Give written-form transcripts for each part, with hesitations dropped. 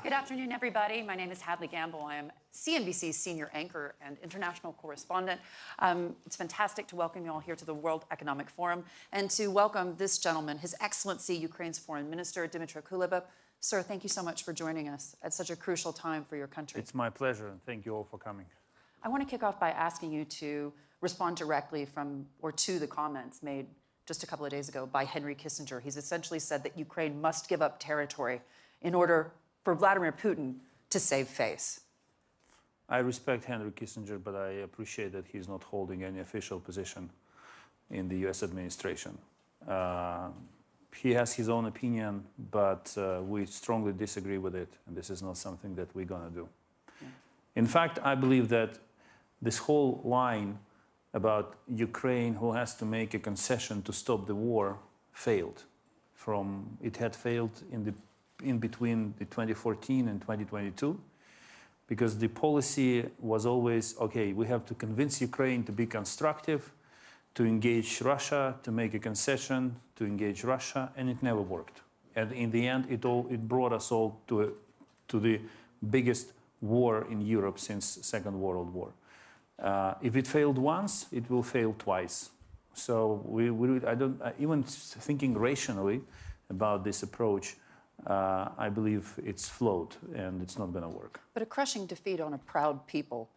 Good afternoon, everybody. My name is Hadley Gamble. I am CNBC's senior anchor and international correspondent. It's fantastic to welcome you all here to the World Economic Forum and to welcome this gentleman, His Excellency, Ukraine's Foreign Minister, Dmytro Kuleba. Sir, thank you so much for joining us at such a crucial time for your country. It's my pleasure, and thank you all for coming. I want to kick off by asking you to respond directly to the comments made just a couple of days ago by Henry Kissinger. He's essentially said that Ukraine must give up territory in order for Vladimir Putin to save face. I respect Henry Kissinger, but I appreciate that he's not holding any official position in the US administration. He has his own opinion, but we strongly disagree with it, and this is not something that we're going to do. Yeah. In fact, I believe that this whole line about Ukraine who has to make a concession to stop the war failed. It had failed in between the 2014 and 2022, because the policy was always, okay, we have to convince Ukraine to be constructive, to engage Russia, to make a concession, to engage Russia, and it never worked. And in the end, it brought us all to the biggest war in Europe since Second World War. If it failed once, it will fail twice. So even thinking rationally about this approach, I believe it's flawed and it's not going to work. But a crushing defeat on a proud people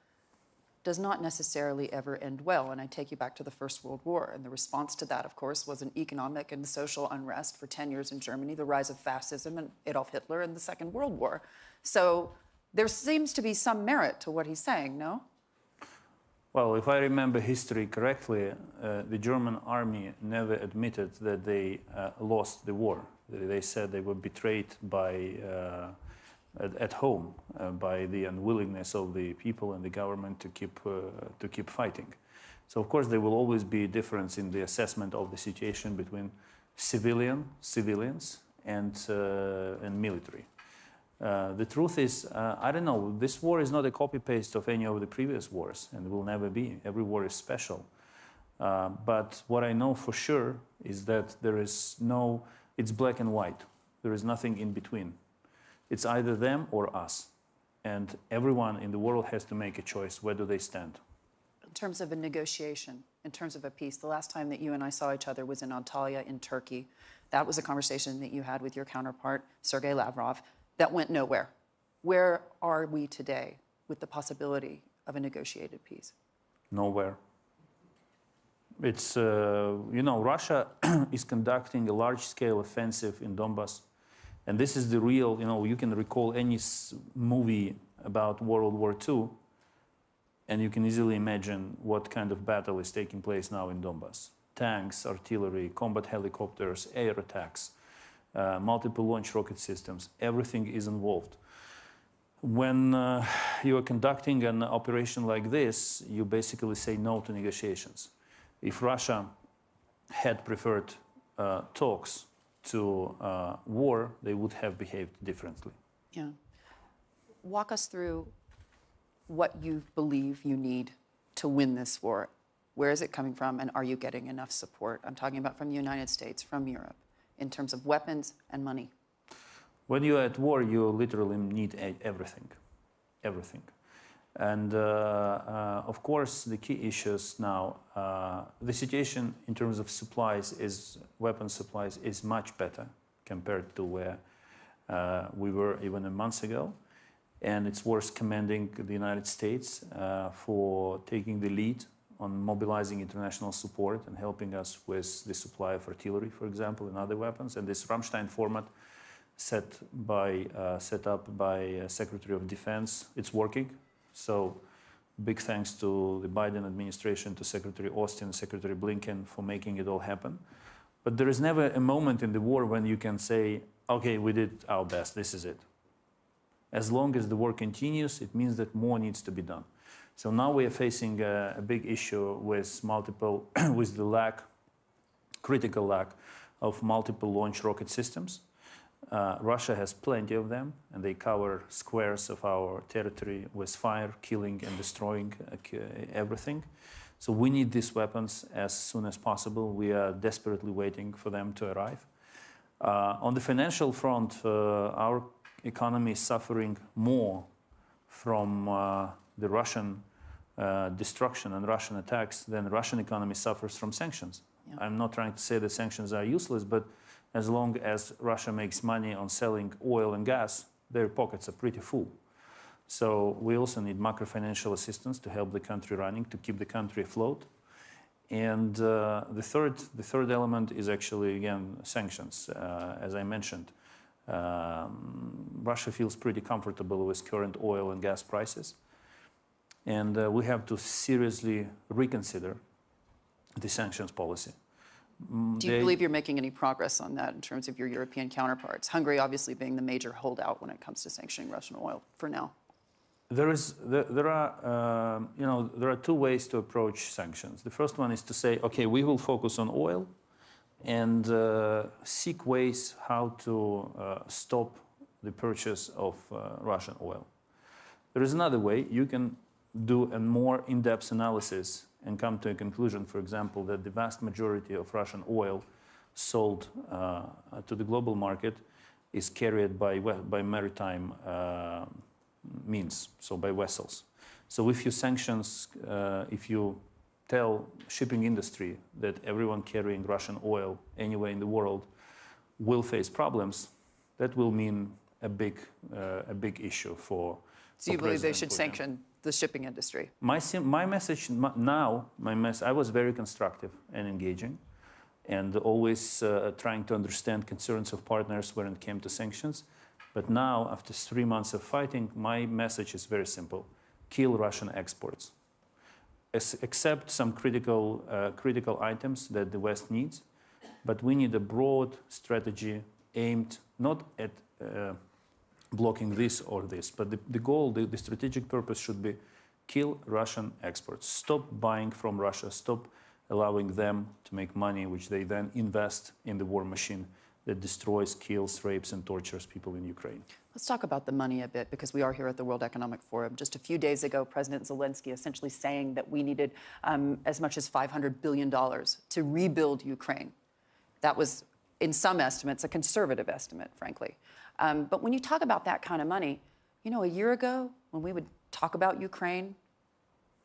does not necessarily ever end well. And I take you back to the First World War. And the response to that, of course, was an economic and social unrest for 10 years in Germany, the rise of fascism and Adolf Hitler and the Second World War. So there seems to be some merit to what he's saying, no? Well, if I remember history correctly, the German army never admitted that they lost the war. They said they were betrayed at home by the unwillingness of the people and the government to keep fighting. So of course there will always be a difference in the assessment of the situation between civilians and military. The truth is, I don't know, this war is not a copy-paste of any of the previous wars, and will never be. Every war is special. But what I know for sure is that it's black and white. There is nothing in between. It's either them or us. And everyone in the world has to make a choice. Where do they stand? In terms of a negotiation, in terms of a peace, the last time that you and I saw each other was in Antalya in Turkey. That was a conversation that you had with your counterpart, Sergei Lavrov, that went nowhere. Where are we today with the possibility of a negotiated peace? Nowhere. It's, Russia is conducting a large-scale offensive in Donbass. And this is the real, you can recall any movie about World War II, and you can easily imagine what kind of battle is taking place now in Donbass. Tanks, artillery, combat helicopters, air attacks, multiple launch rocket systems, everything is involved. When you are conducting an operation like this, you basically say no to negotiations. If Russia had preferred talks to war, they would have behaved differently. Yeah. Walk us through what you believe you need to win this war. Where is it coming from, and are you getting enough support? I'm talking about from the United States, from Europe, in terms of weapons and money. When you're at war, you literally need everything. Everything. And of course, the key issues now, the situation in terms of weapon supplies is much better compared to where we were even a month ago. And it's worth commending the United States for taking the lead on mobilizing international support and helping us with the supply of artillery, for example, and other weapons. And this Ramstein format set up by Secretary of Defense, it's working. So big thanks to the Biden administration, to Secretary Austin, Secretary Blinken for making it all happen. But there is never a moment in the war when you can say, okay, we did our best, this is it. As long as the war continues, it means that more needs to be done. So now we are facing a big issue with with the critical lack of multiple launch rocket systems. Russia has plenty of them, and they cover squares of our territory with fire, killing and destroying everything. So we need these weapons as soon as possible. We are desperately waiting for them to arrive. On the financial front, our economy is suffering more from the Russian destruction and Russian attacks than the Russian economy suffers from sanctions. Yeah. I'm not trying to say that sanctions are useless, but as long as Russia makes money on selling oil and gas, their pockets are pretty full. So we also need macro-financial assistance to help the country running, to keep the country afloat. And the third element is actually, again, sanctions. As I mentioned, Russia feels pretty comfortable with current oil and gas prices. And we have to seriously reconsider the sanctions policy. Do you believe you're making any progress on that in terms of your European counterparts? Hungary obviously being the major holdout when it comes to sanctioning Russian oil for now. There are two ways to approach sanctions. The first one is to say, okay, we will focus on oil and seek ways how to stop the purchase of Russian oil. There is another way. You can do a more in-depth analysis and come to a conclusion, for example, that the vast majority of Russian oil sold to the global market is carried by maritime means, so by vessels. So if you sanctions, if you tell shipping industry that everyone carrying Russian oil anywhere in the world will face problems, that will mean a big issue for. So you believe they should sanction the shipping industry? My message now, I was very constructive and engaging, and always trying to understand concerns of partners when it came to sanctions. But now, after 3 months of fighting, my message is very simple: kill Russian exports. Accept some critical items that the West needs, but we need a broad strategy aimed not at blocking this or this, but the goal, the strategic purpose should be kill Russian exports. Stop buying from Russia, stop allowing them to make money, which they then invest in the war machine that destroys, kills, rapes, and tortures people in Ukraine. Let's talk about the money a bit, because we are here at the World Economic Forum. Just a few days ago, President Zelensky essentially saying that we needed as much as $500 billion to rebuild Ukraine. That was, in some estimates, a conservative estimate, frankly. But when you talk about that kind of money, you know, a year ago, when we would talk about Ukraine,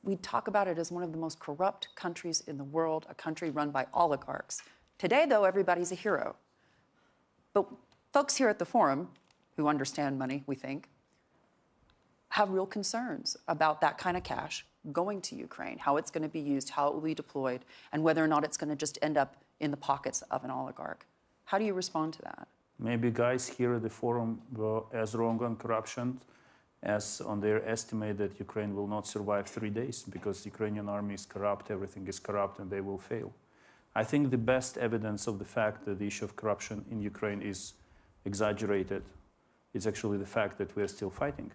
we'd talk about it as one of the most corrupt countries in the world, a country run by oligarchs. Today, though, everybody's a hero. But folks here at the Forum, who understand money, we think, have real concerns about that kind of cash going to Ukraine, how it's going to be used, how it will be deployed, and whether or not it's going to just end up in the pockets of an oligarch. How do you respond to that? Maybe guys here at the Forum were as wrong on corruption as on their estimate that Ukraine will not survive 3 days because the Ukrainian army is corrupt, everything is corrupt, and they will fail. I think the best evidence of the fact that the issue of corruption in Ukraine is exaggerated is actually the fact that we are still fighting.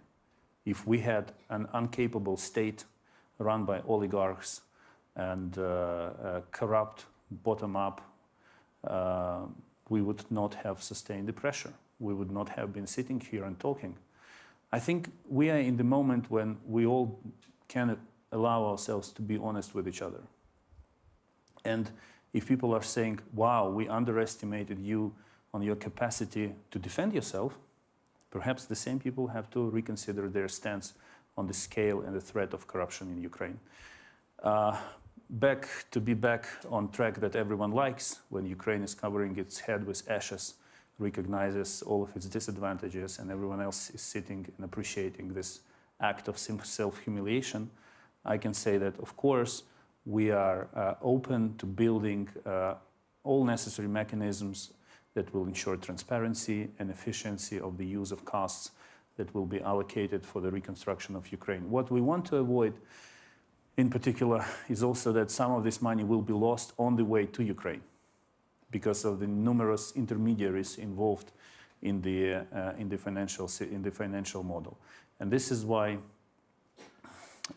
If we had an incapable state run by oligarchs and corrupt bottom-up, we would not have sustained the pressure. We would not have been sitting here and talking. I think we are in the moment when we all can allow ourselves to be honest with each other. And if people are saying, wow, we underestimated you on your capacity to defend yourself, perhaps the same people have to reconsider their stance on the scale and the threat of corruption in Ukraine. To be back on track that everyone likes, when Ukraine is covering its head with ashes, recognizes all of its disadvantages, and everyone else is sitting and appreciating this act of self-humiliation, I can say that, of course, we are open to building all necessary mechanisms that will ensure transparency and efficiency of the use of costs that will be allocated for the reconstruction of Ukraine. What we want to avoid, in particular, is also that some of this money will be lost on the way to Ukraine because of the numerous intermediaries involved in the financial model. And this is why,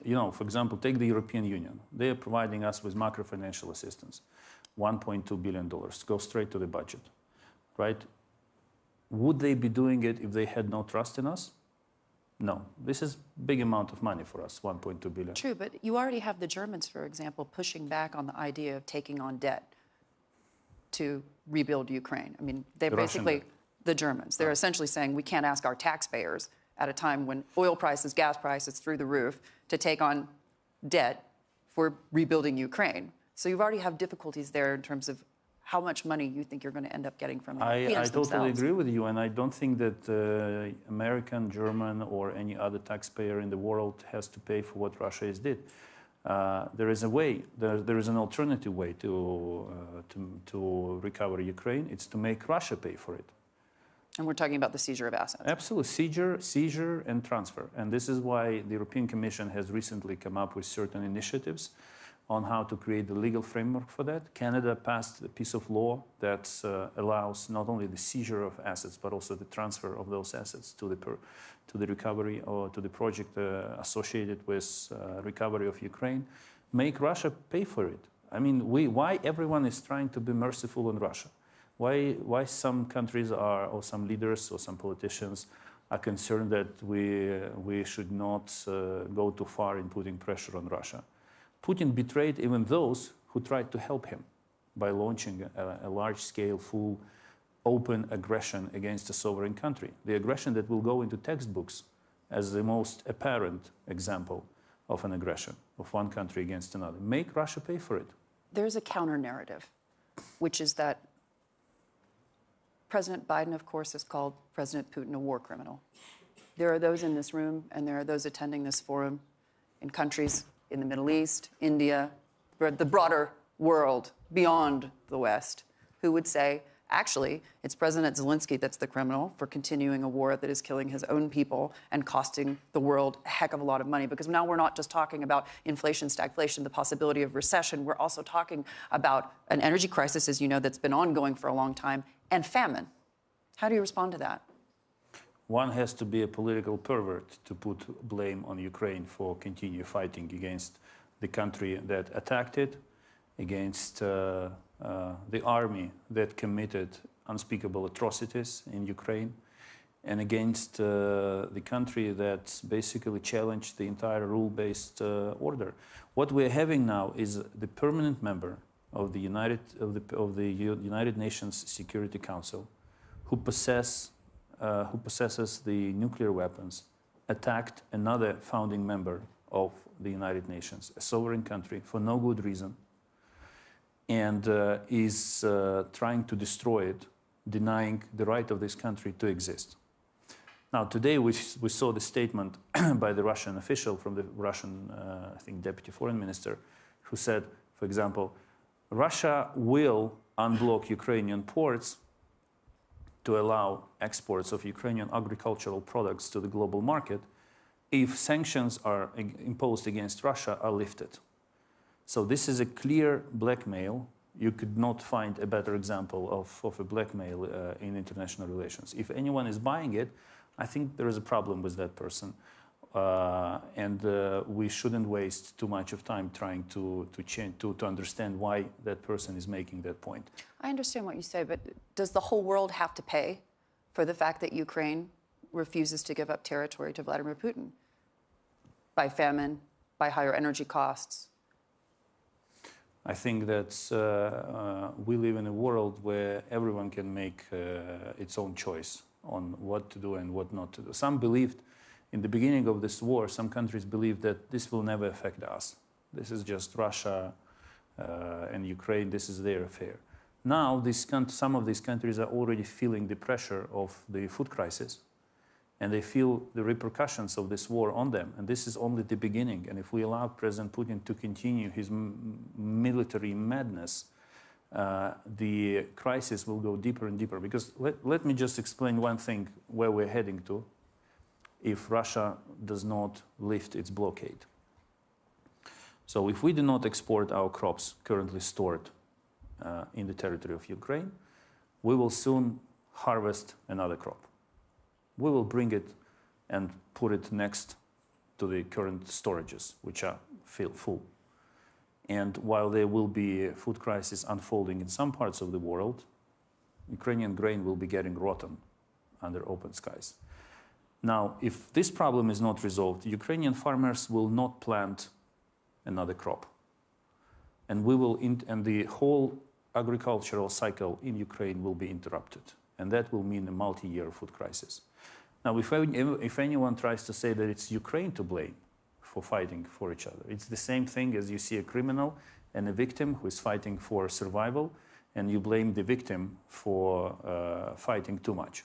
you know, for example, take the European Union. They are providing us with macro-financial assistance, $1.2 billion, go straight to the budget, right? Would they be doing it if they had no trust in us? No. This is a big amount of money for us, 1.2 billion. True, but you already have the Germans, for example, pushing back on the idea of taking on debt to rebuild Ukraine. I mean, they're basically the Germans. They're essentially saying we can't ask our taxpayers at a time when oil prices, gas prices through the roof to take on debt for rebuilding Ukraine. So you already have difficulties there in terms of how much money you think you're going to end up getting from Europeans I totally themselves. agree with you, and I don't think that American, German, or any other taxpayer in the world has to pay for what Russia has did. There is a way. There is an alternative way to recover Ukraine. It's to make Russia pay for it. And we're talking about the seizure of assets. Absolutely, seizure and transfer. And this is why the European Commission has recently come up with certain initiatives on how to create the legal framework for that. Canada passed a piece of law that allows not only the seizure of assets, but also the transfer of those assets to the recovery or to the project associated with recovery of Ukraine. Make Russia pay for it. I mean, why everyone is trying to be merciful on Russia? Why some countries are, or some leaders or some politicians are concerned that we should not go too far in putting pressure on Russia? Putin betrayed even those who tried to help him by launching a large-scale, full, open aggression against a sovereign country. The aggression that will go into textbooks as the most apparent example of an aggression of one country against another. Make Russia pay for it. There's a counter-narrative, which is that President Biden, of course, has called President Putin a war criminal. There are those in this room, and there are those attending this forum in countries in the Middle East, India, the broader world beyond the West, who would say, actually, it's President Zelensky that's the criminal for continuing a war that is killing his own people and costing the world a heck of a lot of money. Because now we're not just talking about inflation, stagflation, the possibility of recession. We're also talking about an energy crisis, as you know, that's been ongoing for a long time, and famine. How do you respond to that? One has to be a political pervert to put blame on Ukraine for continue fighting against the country that attacked it, against the army that committed unspeakable atrocities in Ukraine, and against the country that basically challenged the entire rule-based order. What we're having now is the permanent member of the United Nations Security Council who possesses the nuclear weapons, attacked another founding member of the United Nations, a sovereign country, for no good reason, and is trying to destroy it, denying the right of this country to exist. Now, today we saw the statement by the Russian official from the Russian, I think, deputy foreign minister, who said, for example, Russia will unblock Ukrainian ports to allow exports of Ukrainian agricultural products to the global market if sanctions are imposed against Russia are lifted. So this is a clear blackmail. You could not find a better example of a blackmail in international relations. If anyone is buying it, I think there is a problem with that person. And we shouldn't waste too much of time trying to understand why that person is making that point. I understand what you say, but does the whole world have to pay for the fact that Ukraine refuses to give up territory to Vladimir Putin? By famine, by higher energy costs? I think that we live in a world where everyone can make its own choice on what to do and what not to do. Some believed in the beginning of this war, some countries believed that this will never affect us. This is just Russia and Ukraine, this is their affair. Now, some of these countries are already feeling the pressure of the food crisis, and they feel the repercussions of this war on them. And this is only the beginning. And if we allow President Putin to continue his military madness, the crisis will go deeper and deeper. Because let me just explain one thing where we're heading to if Russia does not lift its blockade. So if we do not export our crops currently stored in the territory of Ukraine, we will soon harvest another crop. We will bring it and put it next to the current storages, which are full. And while there will be a food crisis unfolding in some parts of the world, Ukrainian grain will be getting rotten under open skies. Now, if this problem is not resolved, Ukrainian farmers will not plant another crop. And and the whole agricultural cycle in Ukraine will be interrupted. and that will mean a multi-year food crisis. Now, if anyone tries to say that it's Ukraine to blame for fighting for each other, it's the same thing as you see a criminal and a victim who is fighting for survival, and you blame the victim for fighting too much.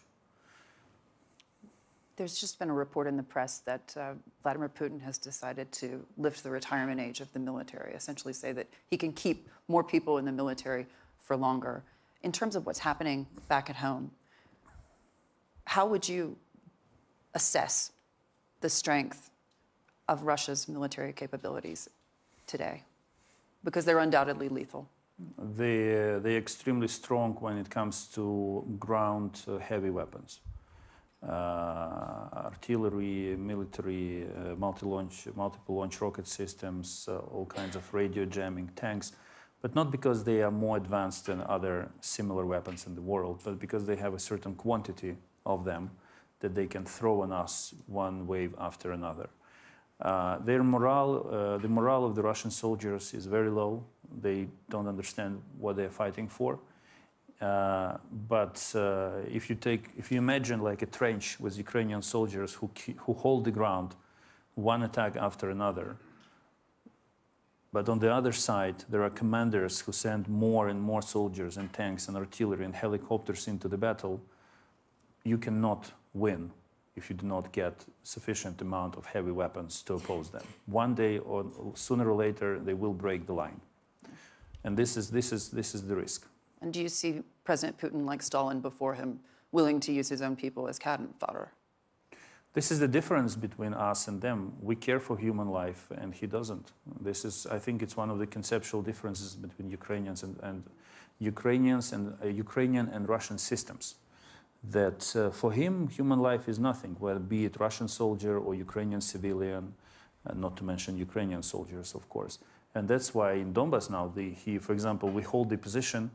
There's just been a report in the press that Vladimir Putin has decided to lift the retirement age of the military, essentially say that he can keep more people in the military for longer. In terms of what's happening back at home, how would you assess the strength of Russia's military capabilities today? Because they're undoubtedly lethal. They're extremely strong when it comes to ground heavy weapons. Artillery, military, multiple launch rocket systems, all kinds of radio jamming, tanks, but not because they are more advanced than other similar weapons in the world, but because they have a certain quantity of them that they can throw on us one wave after another. The morale of the Russian soldiers is very low. They don't understand what they're fighting for. But if you imagine like a trench with Ukrainian soldiers who hold the ground, one attack after another, but on the other side there are commanders who send more and more soldiers and tanks and artillery and helicopters into the battle, you cannot win if you do not get sufficient amount of heavy weapons to oppose them. One day or sooner or later they will break the line, and this is the risk. And do you see President Putin, like Stalin before him, willing to use his own people as cannon fodder? This is the difference between us and them. We care for human life, and he doesn't. I think it's one of the conceptual differences between Ukrainians and Ukrainian and Russian systems. That for him, human life is nothing, whether be it Russian soldier or Ukrainian civilian, not to mention Ukrainian soldiers, of course. And that's why in Donbass now, for example, we hold the position.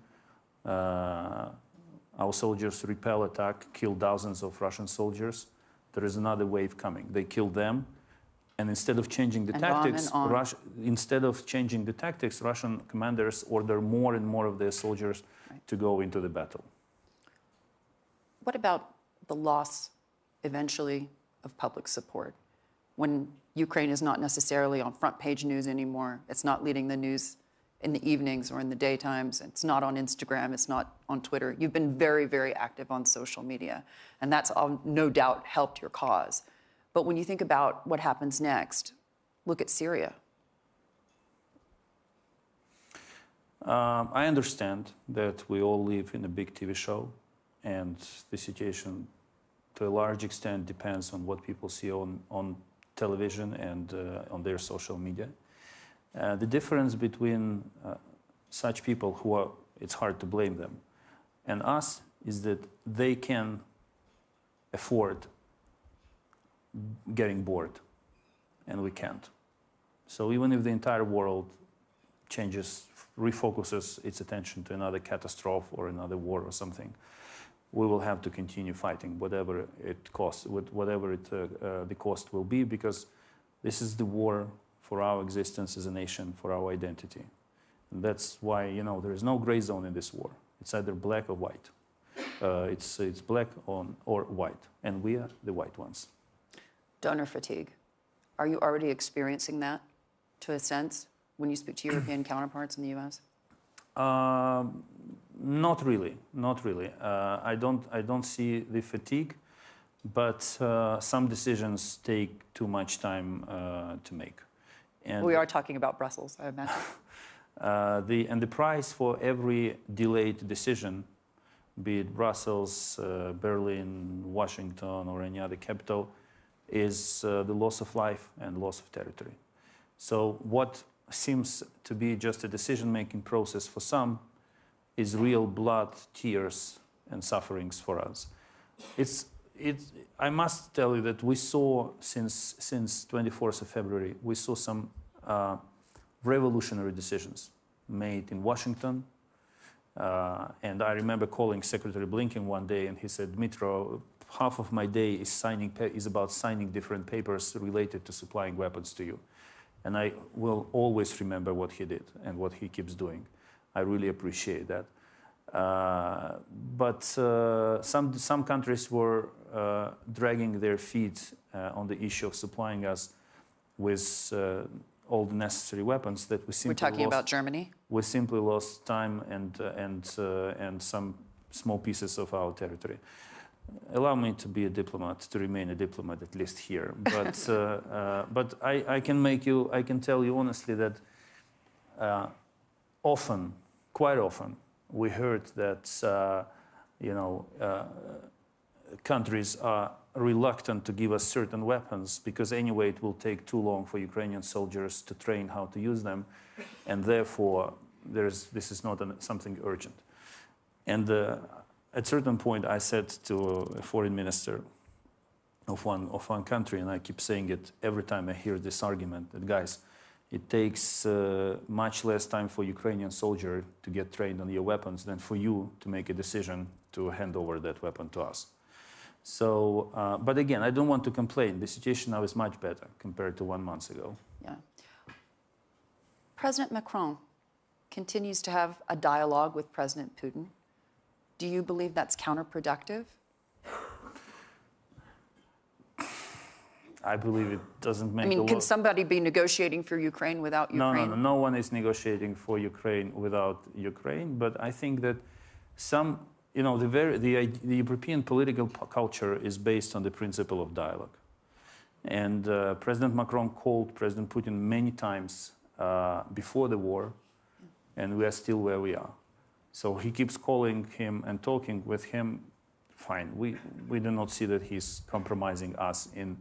Our soldiers repel attack, kill thousands of Russian soldiers. There is another wave coming. They kill them, and instead of changing the tactics, Russian commanders order more and more of their soldiers to go into the battle. What about the loss, eventually, of public support? When Ukraine is not necessarily on front-page news anymore, it's not leading the news in the evenings or in the daytimes, it's not on Instagram, it's not on Twitter. You've been very, very active on social media, and that's no doubt helped your cause. But when you think about what happens next, look at Syria. I understand that we all live in a big TV show, and the situation, to a large extent, depends on what people see on television and on their social media. The difference between such people who are, it's hard to blame them, and us is that they can afford getting bored, and we can't. So even if the entire world refocuses its attention to another catastrophe or another war or something, we will have to continue fighting, whatever it costs, whatever the cost will be, because this is the war for our existence as a nation, for our identity. And that's why, there is no gray zone in this war. It's either black or white. It's black or white, and we are the white ones. Donor fatigue. Are you already experiencing that, to a sense, when you speak to European counterparts in the U.S.? Not really. I don't see the fatigue, but some decisions take too much time to make. And we are talking about Brussels, I imagine. The price for every delayed decision, be it Brussels, Berlin, Washington, or any other capital, is the loss of life and loss of territory. So what seems to be just a decision-making process for some is real blood, tears, and sufferings for us. I must tell you that we saw since 24th of February, we saw some revolutionary decisions made in Washington. And I remember calling Secretary Blinken one day, and he said, "Dmytro, half of my day is about signing different papers related to supplying weapons to you." And I will always remember what he did and what he keeps doing. I really appreciate that. but some countries were dragging their feet on the issue of supplying us with all the necessary weapons that we simply We're talking about Germany? We simply lost time and some small pieces of our territory. Allow me to be a diplomat, to remain a diplomat at least here. But I can tell you honestly that quite often, we heard that countries are reluctant to give us certain weapons because anyway it will take too long for Ukrainian soldiers to train how to use them, and therefore this is not something urgent. And at a certain point, I said to a foreign minister of one country, and I keep saying it every time I hear this argument, that guys, it takes much less time for Ukrainian soldier to get trained on your weapons than for you to make a decision to hand over that weapon to us. So, but again, I don't want to complain. The situation now is much better compared to 1 month ago. Yeah. President Macron continues to have a dialogue with President Putin. Do you believe that's counterproductive? I believe it doesn't make a lot. Can somebody be negotiating for Ukraine without Ukraine? No one is negotiating for Ukraine without Ukraine. But I think that the European political culture is based on the principle of dialogue. And President Macron called President Putin many times before the war, and we are still where we are. So he keeps calling him and talking with him. Fine, we do not see that he's compromising us in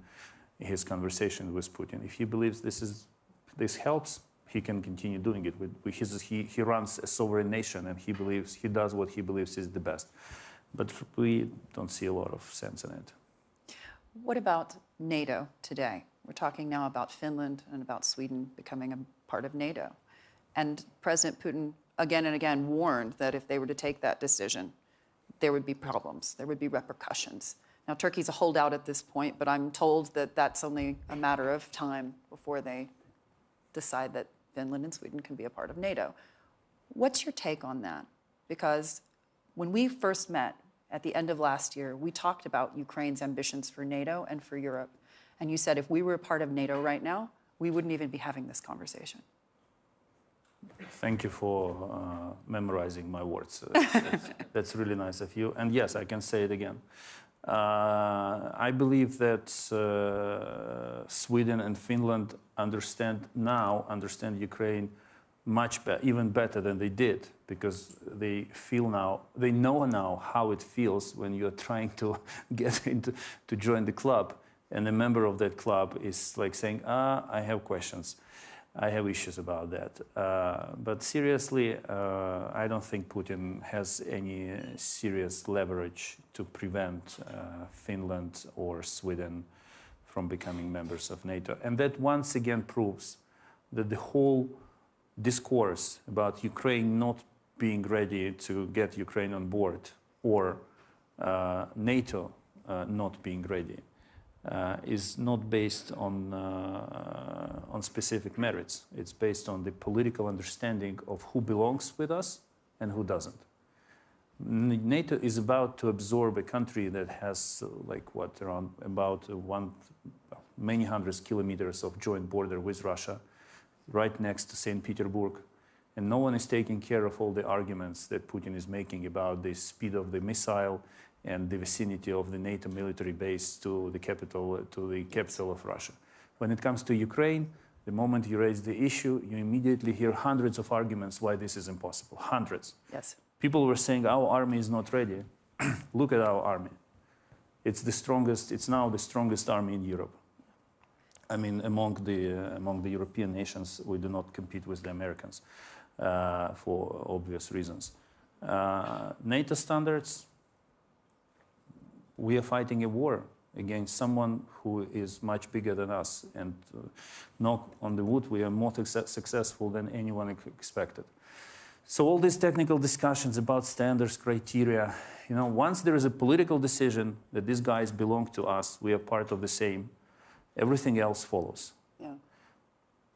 his conversation with Putin. If he believes this helps, he can continue doing it. He runs a sovereign nation, and he does what he believes is the best. But we don't see a lot of sense in it. What about NATO today? We're talking now about Finland and about Sweden becoming a part of NATO. And President Putin again and again warned that if they were to take that decision, there would be problems, there would be repercussions. Now, Turkey's a holdout at this point, but I'm told that that's only a matter of time before they decide that Finland and Sweden can be a part of NATO. What's your take on that? Because when we first met at the end of last year, we talked about Ukraine's ambitions for NATO and for Europe. And you said if we were a part of NATO right now, we wouldn't even be having this conversation. Thank you for memorizing my words. That's really nice of you. And yes, I can say it again. I believe that Sweden and Finland understand Ukraine even better than they did, because they know now how it feels when you're trying to get to join the club, and a member of that club is like saying, I have questions. I have issues about that. But seriously, I don't think Putin has any serious leverage to prevent Finland or Sweden from becoming members of NATO. And that once again proves that the whole discourse about Ukraine not being ready to get Ukraine on board, or NATO not being ready, is not based on specific merits. It's based on the political understanding of who belongs with us and who doesn't. NATO is about to absorb a country that has many hundreds kilometers of joint border with Russia, right next to St. Petersburg. And no one is taking care of all the arguments that Putin is making about the speed of the missile and the vicinity of the NATO military base to the capital of Russia. When it comes to Ukraine, the moment you raise the issue, you immediately hear hundreds of arguments why this is impossible. Hundreds. Yes. People were saying our army is not ready. Look at our army. It's now the strongest army in Europe. I mean, among the European nations, we do not compete with the Americans for obvious reasons. NATO standards, we are fighting a war against someone who is much bigger than us, and knock on the wood, we are more successful than anyone expected. So all these technical discussions about standards, criteria, once there is a political decision that these guys belong to us, we are part of the same, everything else follows. Yeah.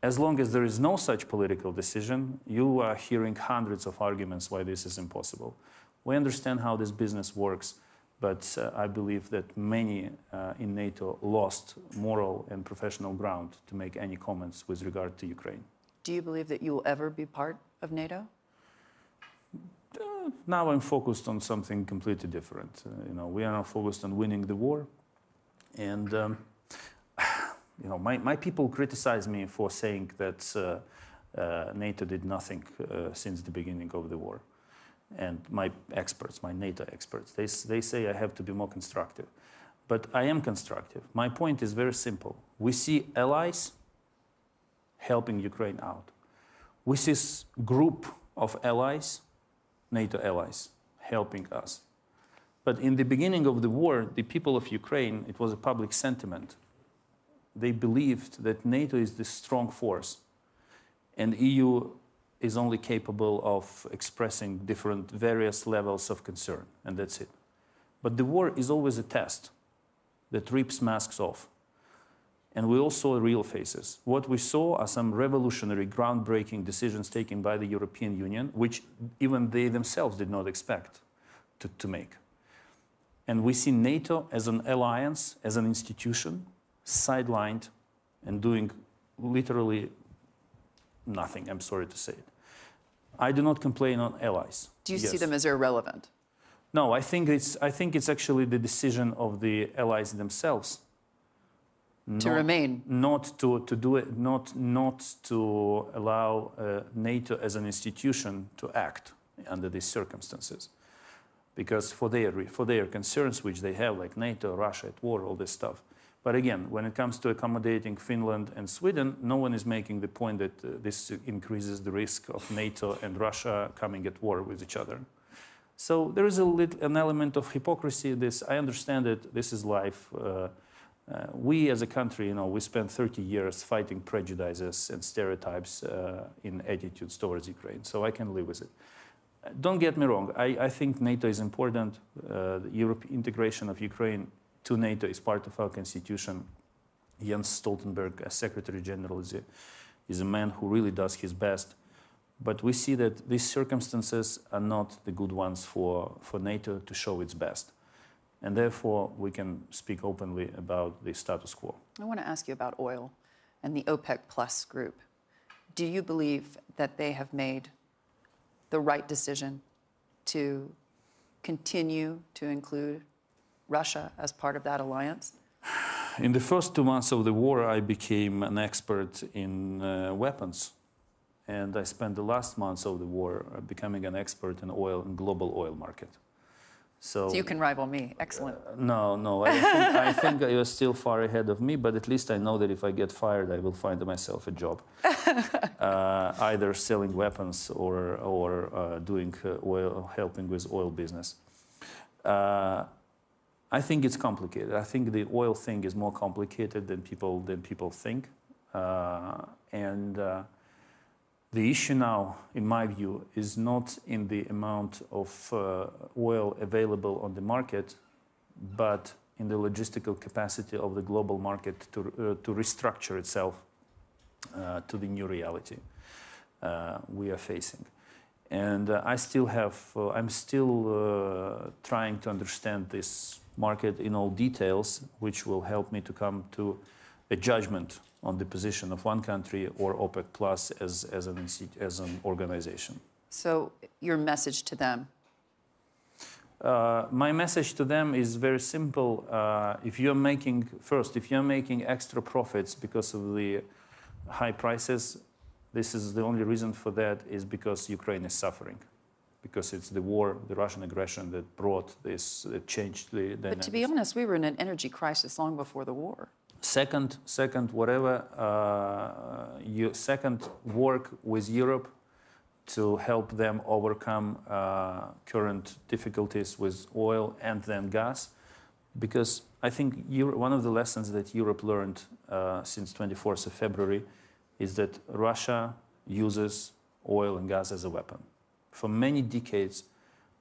As long as there is no such political decision, you are hearing hundreds of arguments why this is impossible. We understand how this business works, but I believe that many in NATO lost moral and professional ground to make any comments with regard to Ukraine. Do you believe that you will ever be part of NATO? Now I'm focused on something completely different. We are now focused on winning the war. And, my people criticize me for saying that NATO did nothing since the beginning of the war. And my experts, my NATO experts, they say I have to be more constructive. But I am constructive. My point is very simple. We see allies helping Ukraine out. We see this group of allies, NATO allies, helping us. But in the beginning of the war, the people of Ukraine, it was a public sentiment. They believed that NATO is the strong force, and EU is only capable of expressing different various levels of concern, and that's it. But the war is always a test that rips masks off. And we all saw real faces. What we saw are some revolutionary, groundbreaking decisions taken by the European Union, which even they themselves did not expect to make. And we see NATO as an alliance, as an institution, sidelined and doing literally nothing, I'm sorry to say it. I do not complain on allies. Do you see them as irrelevant? No, I think it's actually the decision of the allies themselves. To remain. Not to do it, not to allow NATO as an institution to act under these circumstances. Because for their concerns, which they have, like NATO, Russia at war, all this stuff. But again, when it comes to accommodating Finland and Sweden, no one is making the point that this increases the risk of NATO and Russia coming at war with each other. So there is an element of hypocrisy. I understand that this is life. We as a country, we spent 30 years fighting prejudices and stereotypes in attitudes towards Ukraine, so I can live with it. Don't get me wrong, I think NATO is important. The European integration of Ukraine to NATO is part of our constitution. Jens Stoltenberg, as Secretary General, is a man who really does his best. But we see that these circumstances are not the good ones for NATO to show its best. And therefore, we can speak openly about the status quo. I want to ask you about oil and the OPEC Plus group. Do you believe that they have made the right decision to continue to include Russia as part of that alliance? In the first 2 months of the war, I became an expert in weapons. And I spent the last months of the war becoming an expert in oil and global oil market. So you can rival me. Excellent. No. I think you're still far ahead of me, but at least I know that if I get fired, I will find myself a job. Either selling weapons or doing helping with oil business. I think it's complicated. I think the oil thing is more complicated than people think. The issue now, in my view, is not in the amount of oil available on the market, but in the logistical capacity of the global market to restructure itself to the new reality we are facing. And I'm still trying to understand this market in all details, which will help me to come to a judgment on the position of one country or OPEC Plus as an organization. So your message to them? My message to them is very simple. If you're making extra profits because of the high prices, this is the only reason for that is because Ukraine is suffering. Because it's the war, the Russian aggression that brought this, that changed the dynamics. But to be honest, we were in an energy crisis long before the war. Second, work with Europe to help them overcome current difficulties with oil and then gas. Because I think one of the lessons that Europe learned since 24th of February is that Russia uses oil and gas as a weapon. For many decades,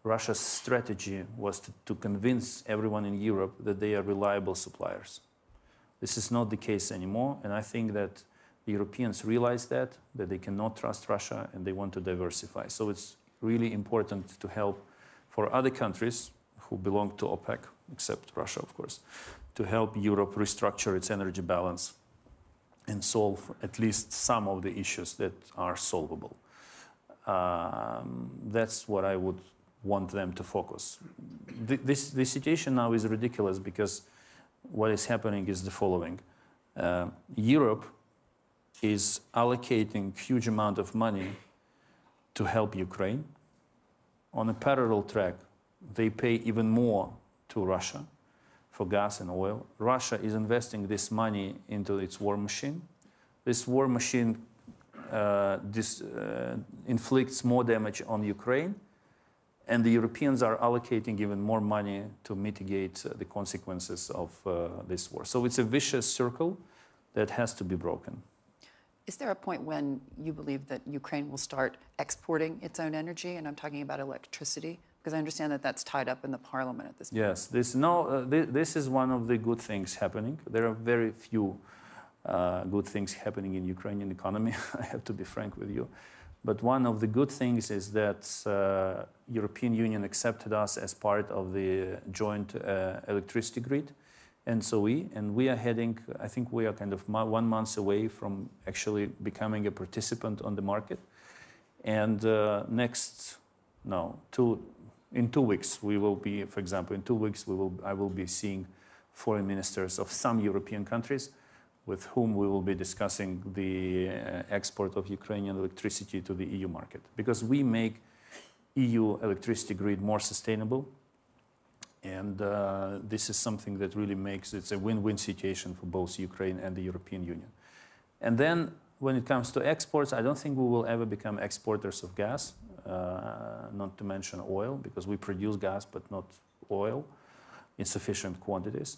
Russia's strategy was to convince everyone in Europe that they are reliable suppliers. This is not the case anymore, and I think that the Europeans realize that they cannot trust Russia and they want to diversify. So it's really important to help for other countries who belong to OPEC, except Russia, of course, to help Europe restructure its energy balance and solve at least some of the issues that are solvable. That's what I would want them to focus. This situation now is ridiculous because what is happening is the following. Europe is allocating huge amount of money to help Ukraine. On a parallel track, they pay even more to Russia for gas and oil. Russia is investing this money into its war machine. This war machine inflicts more damage on Ukraine, and the Europeans are allocating even more money to mitigate the consequences of this war. So it's a vicious circle that has to be broken. Is there a point when you believe that Ukraine will start exporting its own energy? And I'm talking about electricity, because I understand that that's tied up in the parliament at this point. Yes, this is one of the good things happening. There are very few good things happening in Ukrainian economy, I have to be frank with you. But one of the good things is that European Union accepted us as part of the joint electricity grid. And so we are heading, I think we are kind of 1 month away from actually becoming a participant on the market. And in 2 weeks, we will be, for example, in 2 weeks, I will be seeing foreign ministers of some European countries with whom we will be discussing the export of Ukrainian electricity to the EU market. Because we make EU electricity grid more sustainable. And this is something that really makes it a win-win situation for both Ukraine and the European Union. And then when it comes to exports, I don't think we will ever become exporters of gas, not to mention oil, because we produce gas but not oil in sufficient quantities.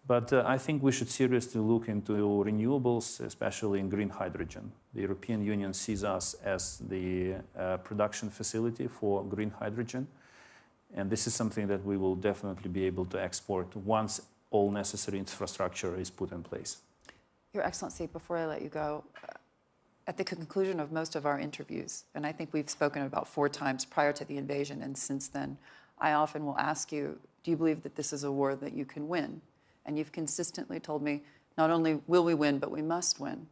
But I think we should seriously look into renewables, especially in green hydrogen. The European Union sees us as the production facility for green hydrogen. And this is something that we will definitely be able to export once all necessary infrastructure is put in place. Your Excellency, before I let you go, at the conclusion of most of our interviews, and I think we've spoken about 4 times prior to the invasion and since then, I often will ask you, do you believe that this is a war that you can win? And you've consistently told me, not only will we win, but we must win.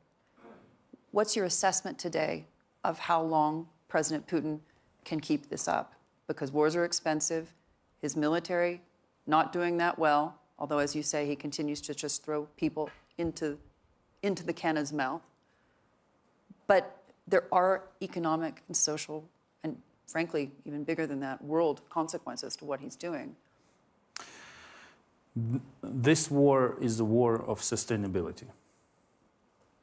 What's your assessment today of how long President Putin can keep this up? Because wars are expensive, his military not doing that well, although, as you say, he continues to just throw people into the cannon's mouth. But there are economic and social, and frankly, even bigger than that, world consequences to what he's doing. This war is a war of sustainability.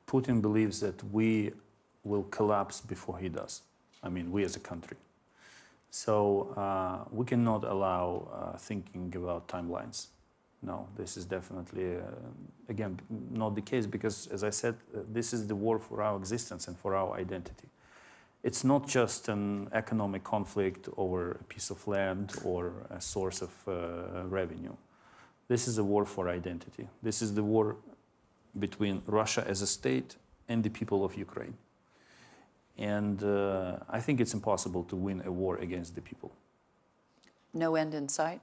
Putin believes that we will collapse before he does. I mean, we as a country. So we cannot allow thinking about timelines. No, this is definitely, again, not the case because, as I said, this is the war for our existence and for our identity. It's not just an economic conflict over a piece of land or a source of revenue. This is a war for identity. This is the war between Russia as a state and the people of Ukraine. And I think it's impossible to win a war against the people. No end in sight?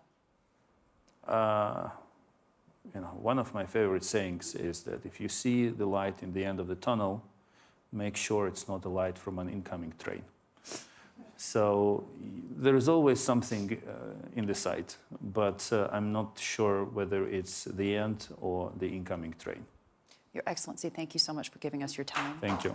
One of my favorite sayings is that if you see the light in the end of the tunnel, make sure it's not a light from an incoming train. So there is always something in the sight, but I'm not sure whether it's the end or the incoming train. Your Excellency, thank you so much for giving us your time. Thank you.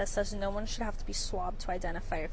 Says no one should have to be swabbed to identify